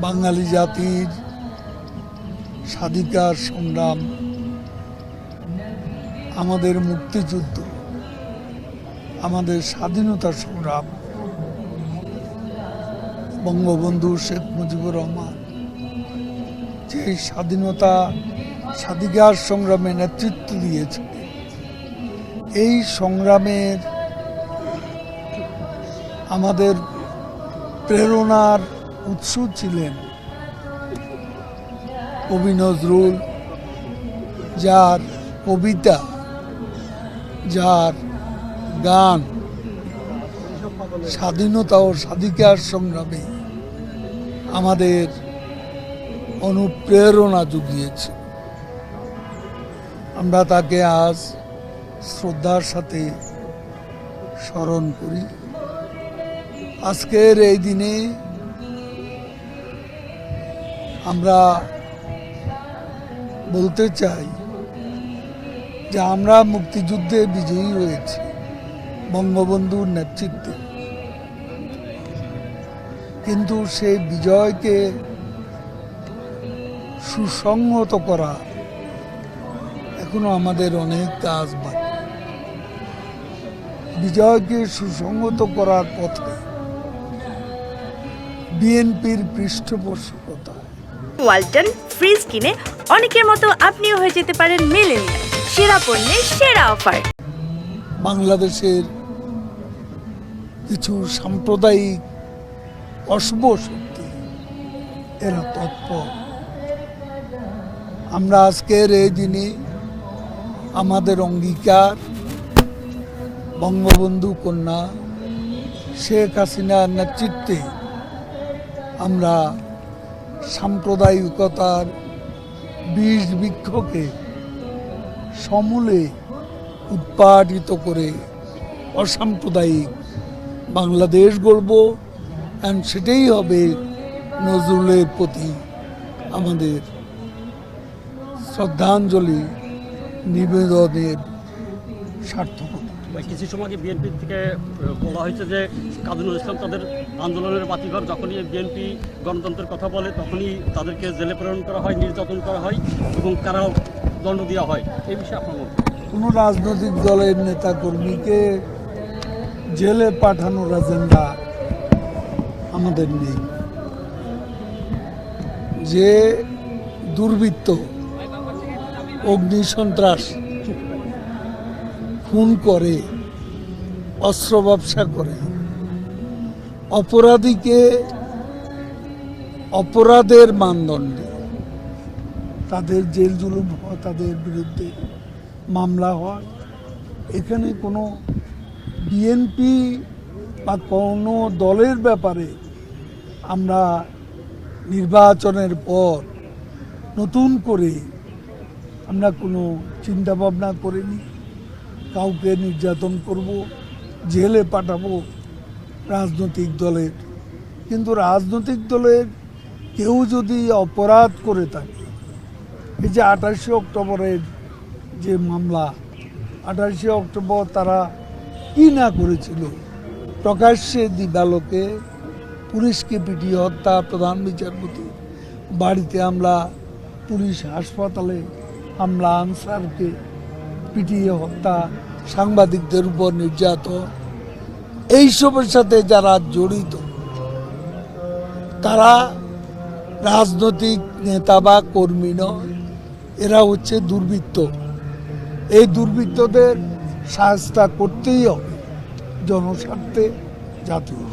বাঙালি জাতির স্বাধিকার সংগ্রাম, আমাদের মুক্তিযুদ্ধ, আমাদের স্বাধীনতা সংগ্রাম, বঙ্গবন্ধু শেখ মুজিবুর রহমান যে স্বাধিকার সংগ্রামে নেতৃত্ব দিয়েছে, এই সংগ্রামের আমাদের প্রেরণার উৎস ছিলেন কবি নজরুল, যার কবিতা, যার গান স্বাধীনতা ও স্বাধিকার সংগ্রামে আমাদের অনুপ্রেরণা জুগিয়েছে। আমরা তাকে আজ শ্রদ্ধার সাথে স্মরণ করি। আজকের এই দিনে আমরা বলতে চাই যে আমরা মুক্তিযুদ্ধে বিজয়ী হয়েছি বঙ্গবন্ধুর নেতৃত্বে, কিন্তু সেই বিজয়কে সুসংহত করা এখনো আমাদের অনেক কাজ বাকি। বিজয়কে সুসংহত করার পথে বিএনপির পৃষ্ঠপোষকতা। ওয়ালটন ফ্রিজ কিনে অনেকের মতো আপনিও হয়ে যেতে পারেন মিলেনিয়াল। সেরা পণ্যের সেরা অফার। বাংলাদেশের কিছু সাম্প্রদায়িক অশুভ শক্তি এরা তৎপর। আমরা আজকের এই দিনে আমাদের অঙ্গীকার বঙ্গবন্ধু কন্যা শেখ হাসিনার নেতৃত্বে আমরা সাম্প্রদায়িকতার বীজ বৃক্ষকে সমূলে উৎপাদিত করে অসাম্প্রদায়িক বাংলাদেশ গড়ব, অ্যান্ড সেটাই হবে নজরুলের প্রতি আমাদের শ্রদ্ধাঞ্জলি নিবেদনের সার্থকতা। কিছু সময় আগে বিএনপি থেকে বলা হয়েছে যে কাজী নজরুল ইসলাম তাদের আন্দোলনের বাতিঘর, যখনই বিএনপি গণতন্ত্রের কথা বলে তখনই তাদেরকে জেলে প্রেরণ করা হয়, নির্যাতন করা হয় এবং কারাও দণ্ড দেওয়া হয়। এই বিষয়ে আপনার মত? কোনো রাজনৈতিক দলের নেতা কর্মীকে জেলে পাঠানোর এজেন্ডা আমাদের নেই। যে দুর্বৃত্ত অগ্নিসন্ত্রাস, খুন করে, অস্ত্র ব্যবসা করে, অপরাধীকে অপরাধের মানদণ্ডে তাদের জেল জুলুম হয়, তাদের বিরুদ্ধে মামলা হয়, এখানে কোনো বিএনপি বা কোনো দলের ব্যাপারে আমরা নির্বাচনের পর নতুন করে আমরা কোনো চিন্তাভাবনা করিনি। কাউকে নির্যাতন করব, জেলে পাঠাবো রাজনৈতিক দলের। কিন্তু রাজনৈতিক দলের কেউ যদি অপরাধ করে থাকে, এই যে 28শে অক্টোবরের যে মামলা, 28শে অক্টোবর তারা কি না করেছিল, প্রকাশ্যে দিবালোকে পুলিশকে পিটিয়ে হত্যা, প্রধান বিচারপতি বাড়িতে হামলা, পুলিশ হাসপাতালে হামলা, আনসারকে পিটিয়ে হত্যা, সাংবাদিকদের উপর নির্যাতন, এইসবের সাথে যারা জড়িত তারা রাজনৈতিক নেতা বা কর্মী নয়, এরা হচ্ছে দুর্বৃত্ত। এই দুর্বৃত্তদের শাস্তি করতেই হবে জনস্বার্থে, জাতীয়।